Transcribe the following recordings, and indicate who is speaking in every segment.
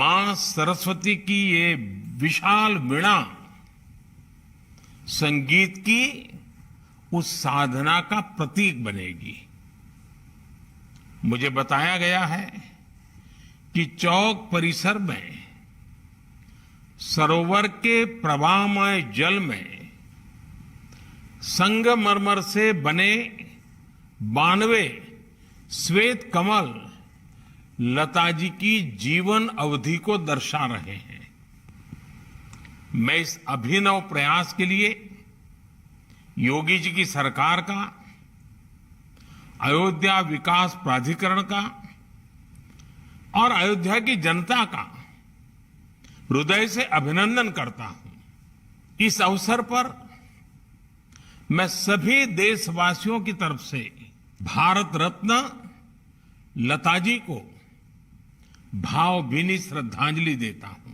Speaker 1: मां सरस्वती की ये विशाल वीणा संगीत की उस साधना का प्रतीक बनेगी। मुझे बताया गया है कि चौक परिसर में सरोवर के प्रवाहमय जल में संगमरमर से बने 92 श्वेत कमल लता जी की जीवन अवधि को दर्शा रहे हैं। मैं इस अभिनव प्रयास के लिए योगी जी की सरकार का, अयोध्या विकास प्राधिकरण का और अयोध्या की जनता का हृदय से अभिनंदन करता हूं। इस अवसर पर मैं सभी देशवासियों की तरफ से भारत रत्न लता जी को भावभीनी श्रद्धांजलि देता हूं।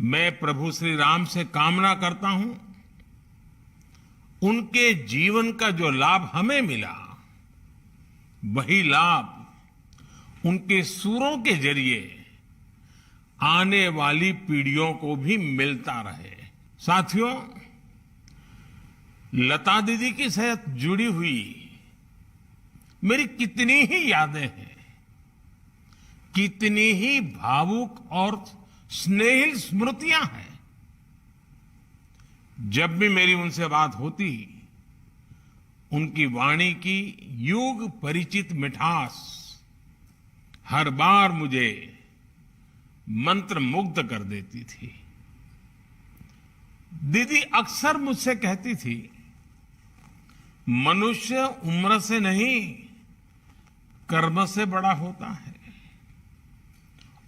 Speaker 1: मैं प्रभु श्री राम से कामना करता हूं उनके जीवन का जो लाभ हमें मिला, वही लाभ उनके सूरों के जरिए आने वाली पीढ़ियों को भी मिलता रहे। साथियों, लता दीदी के साथ जुड़ी हुई मेरी कितनी ही यादें हैं, कितनी ही भावुक और स्नेहिल स्मृतियां हैं। जब भी मेरी उनसे बात होती, उनकी वाणी की युग परिचित मिठास हर बार मुझे मंत्र मुग्ध कर देती थी। दीदी अक्सर मुझसे कहती थी, मनुष्य उम्र से नहीं कर्म से बड़ा होता है,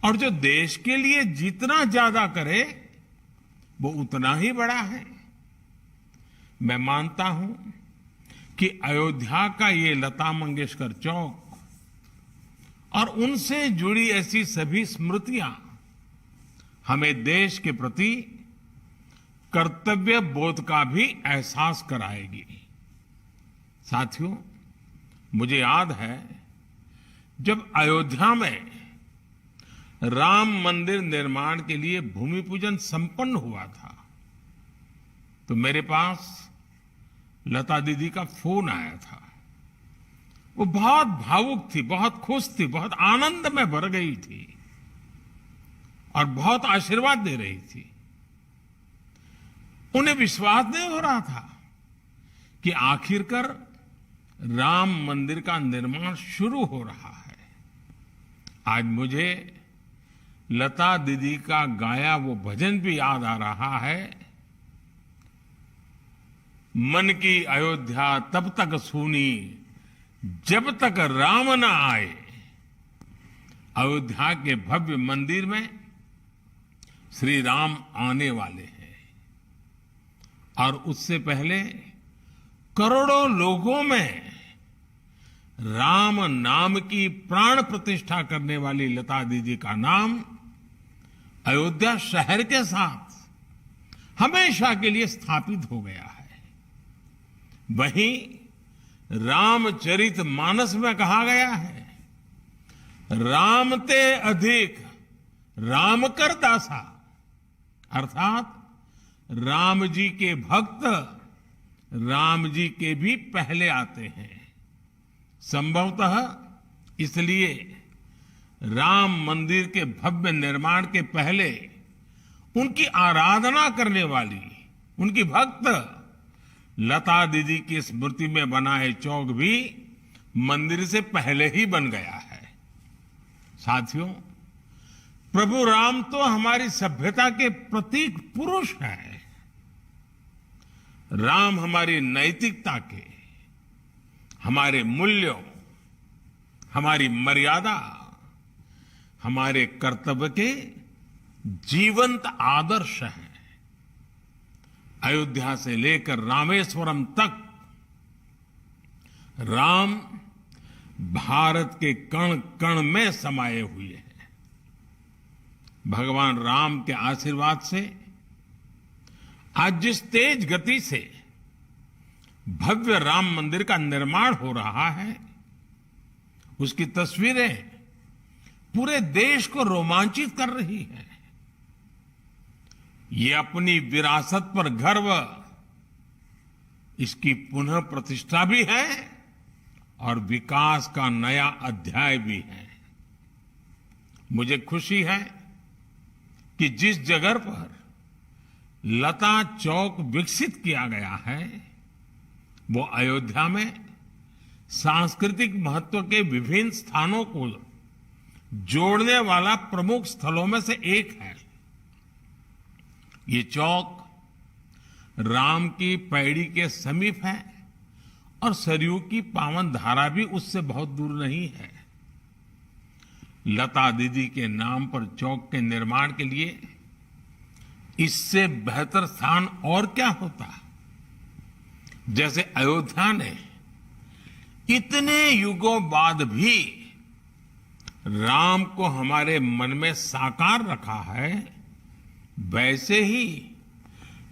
Speaker 1: और जो देश के लिए जितना ज्यादा करे वो उतना ही बड़ा है। मैं मानता हूं कि अयोध्या का ये लता मंगेशकर चौक और उनसे जुड़ी ऐसी सभी स्मृतियां हमें देश के प्रति कर्तव्य बोध का भी एहसास कराएगी। साथियों, मुझे याद है जब अयोध्या में राम मंदिर निर्माण के लिए भूमि पूजन संपन्न हुआ था, तो मेरे पास लता दीदी का फोन आया था। वो बहुत भावुक थी, बहुत खुश थी, बहुत आनंद में भर गई थी और बहुत आशीर्वाद दे रही थी। उन्हें विश्वास नहीं हो रहा था कि आखिरकार राम मंदिर का निर्माण शुरू हो रहा है। आज मुझे लता दीदी का गाया वो भजन भी याद आ रहा है, मन की अयोध्या तब तक सूनी जब तक राम न आए। अयोध्या के भव्य मंदिर में श्री राम आने वाले हैं और उससे पहले करोड़ों लोगों में राम नाम की प्राण प्रतिष्ठा करने वाली लता दीदी का नाम अयोध्या शहर के साथ हमेशा के लिए स्थापित हो गया है। वहीं रामचरित मानस में कहा गया है, राम ते अधिक राम कर दासा, अर्थात राम जी के भक्त राम जी के भी पहले आते हैं। संभवतः इसलिए राम मंदिर के भव्य निर्माण के पहले उनकी आराधना करने वाली उनकी भक्त लता दीदी की स्मृति में बना है चौक भी मंदिर से पहले ही बन गया है। साथियों, प्रभु राम तो हमारी सभ्यता के प्रतीक पुरुष हैं। राम हमारी नैतिकता के, हमारे मूल्यों, हमारी मर्यादा, हमारे कर्तव्य के जीवंत आदर्श हैं। अयोध्या से लेकर रामेश्वरम तक राम भारत के कण कण में समाये हुए हैं। भगवान राम के आशीर्वाद से आज जिस तेज गति से भव्य राम मंदिर का निर्माण हो रहा है, उसकी तस्वीरें पूरे देश को रोमांचित कर रही है। ये अपनी विरासत पर गर्व, इसकी पुनः प्रतिष्ठा भी है और विकास का नया अध्याय भी है। मुझे खुशी है कि जिस जगह पर लता चौक विकसित किया गया है, वो अयोध्या में सांस्कृतिक महत्व के विभिन्न स्थानों को जोड़ने वाला प्रमुख स्थलों में से एक है। ये चौक राम की पैड़ी के समीप है और सरयू की पावन धारा भी उससे बहुत दूर नहीं है। लता दीदी के नाम पर चौक के निर्माण के लिए इससे बेहतर स्थान और क्या होता। जैसे अयोध्या ने इतने युगों बाद भी राम को हमारे मन में साकार रखा है, वैसे ही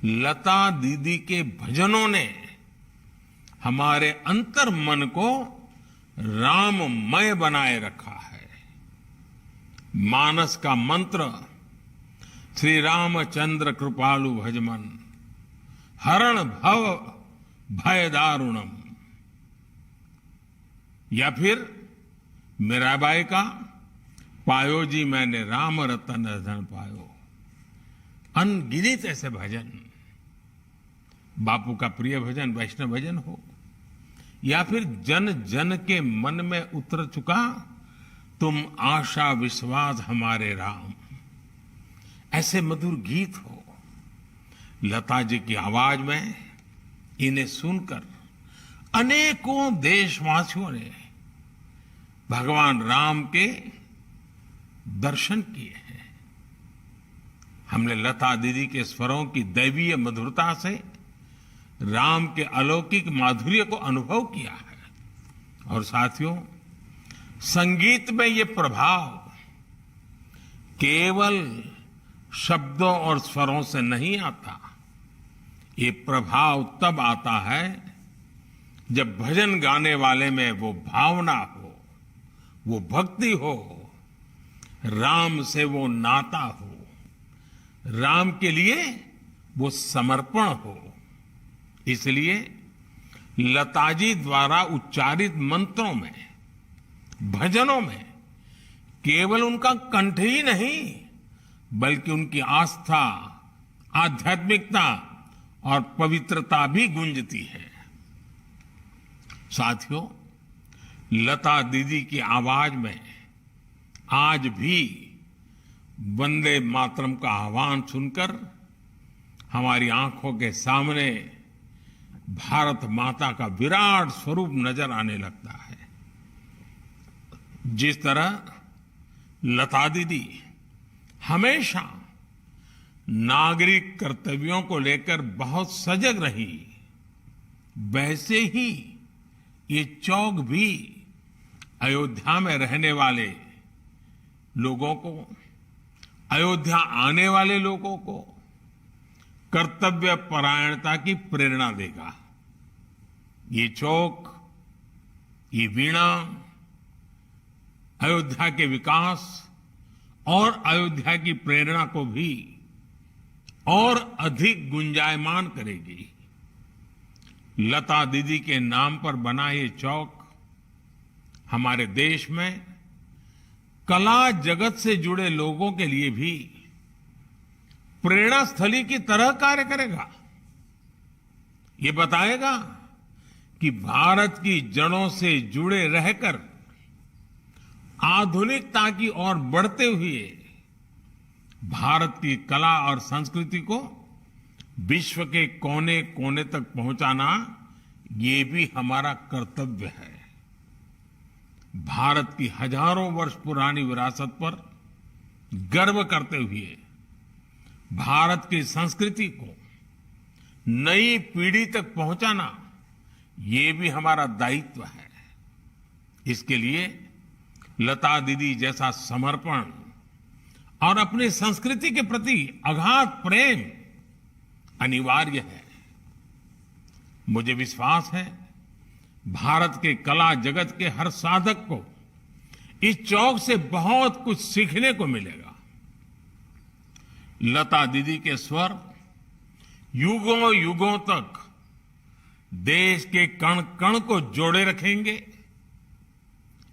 Speaker 1: लता दीदी के भजनों ने हमारे अंतर मन को राममय बनाए रखा है। मानस का मंत्र श्री रामचंद्र कृपालु भजमन हरण भव भय दारुणम, या फिर मीराबाई का पायो जी मैंने राम रतन धन पायो। अनगिनत ऐसे भजन, बापू का प्रिय भजन वैष्णव भजन हो, या फिर जन जन के मन में उतर चुका तुम आशा विश्वास हमारे राम, ऐसे मधुर गीत हो। लता जी की आवाज में इन्हें सुनकर अनेकों देशवासियों ने भगवान राम के दर्शन किए हैं। हमने लता दीदी के स्वरों की दैवीय मधुरता से राम के अलौकिक माधुर्य को अनुभव किया है। और साथियों, संगीत में ये प्रभाव केवल शब्दों और स्वरों से नहीं आता। ये प्रभाव तब आता है जब भजन गाने वाले में वो भावना हो, वो भक्ति हो, राम से वो नाता हो, राम के लिए वो समर्पण हो। इसलिए लताजी द्वारा उच्चारित मंत्रों में, भजनों में केवल उनका कंठ ही नहीं, बल्कि उनकी आस्था, आध्यात्मिकता और पवित्रता भी गूंजती है। साथियों, लता दीदी की आवाज में आज भी वंदे मातरम का आह्वान सुनकर हमारी आंखों के सामने भारत माता का विराट स्वरूप नजर आने लगता है। जिस तरह लता दीदी हमेशा नागरिक कर्तव्यों को लेकर बहुत सजग रही, वैसे ही ये चौक भी अयोध्या में रहने वाले लोगों को, अयोध्या आने वाले लोगों को कर्तव्य परायणता की प्रेरणा देगा। ये चौक, ये वीणा अयोध्या के विकास और अयोध्या की प्रेरणा को भी और अधिक गुंजायमान करेगी। लता दीदी के नाम पर बना ये चौक हमारे देश में कला जगत से जुड़े लोगों के लिए भी प्रेरणा स्थली की तरह कार्य करेगा। ये बताएगा कि भारत की जड़ों से जुड़े रहकर आधुनिकता की ओर बढ़ते हुए भारत की कला और संस्कृति को विश्व के कोने कोने तक पहुंचाना, ये भी हमारा कर्तव्य है। भारत की हजारों वर्ष पुरानी विरासत पर गर्व करते हुए भारत की संस्कृति को नई पीढ़ी तक पहुंचाना, ये भी हमारा दायित्व है। इसके लिए लता दीदी जैसा समर्पण और अपनी संस्कृति के प्रति अगाध प्रेम अनिवार्य है। मुझे विश्वास है भारत के कला जगत के हर साधक को इस चौक से बहुत कुछ सीखने को मिलेगा। लता दीदी के स्वर युगों युगों तक देश के कण कण को जोड़े रखेंगे।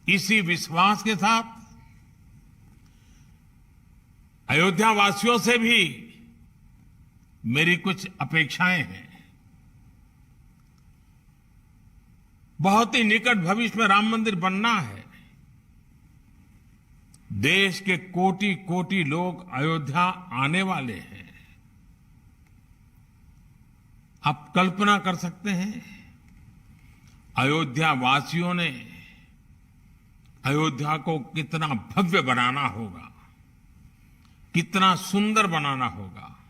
Speaker 1: इसी विश्वास के साथ अयोध्या वासियों से भी मेरी कुछ अपेक्षाएं हैं। बहुत ही निकट भविष्य में राम मंदिर बनना है। देश के कोटि कोटि लोग अयोध्या आने वाले हैं। आप कल्पना कर सकते हैं अयोध्या वासियों ने अयोध्या को कितना भव्य बनाना होगा, कितना सुंदर बनाना होगा,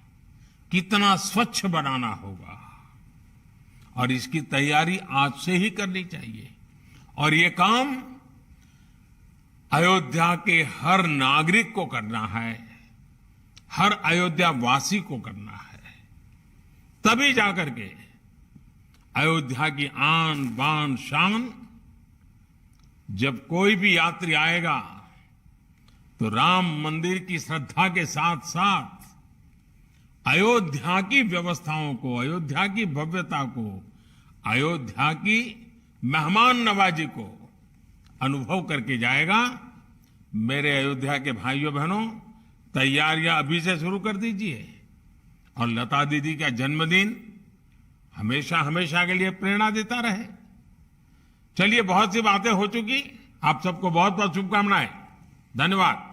Speaker 1: कितना स्वच्छ बनाना होगा। और इसकी तैयारी आज से ही करनी चाहिए। और ये काम अयोध्या के हर नागरिक को करना है, हर अयोध्या वासी को करना है। तभी जाकर के अयोध्या की आन बान शान, जब कोई भी यात्री आएगा तो राम मंदिर की श्रद्धा के साथ साथ अयोध्या की व्यवस्थाओं को, अयोध्या की भव्यता को, अयोध्या की मेहमान नवाजी को अनुभव करके जाएगा। मेरे अयोध्या के भाइयों बहनों, तैयारियां अभी से शुरू कर दीजिए। और लता दीदी का जन्मदिन हमेशा हमेशा के लिए प्रेरणा देता रहे। चलिए, बहुत सी बातें हो चुकी। आप सबको बहुत बहुत शुभकामनाएं। धन्यवाद।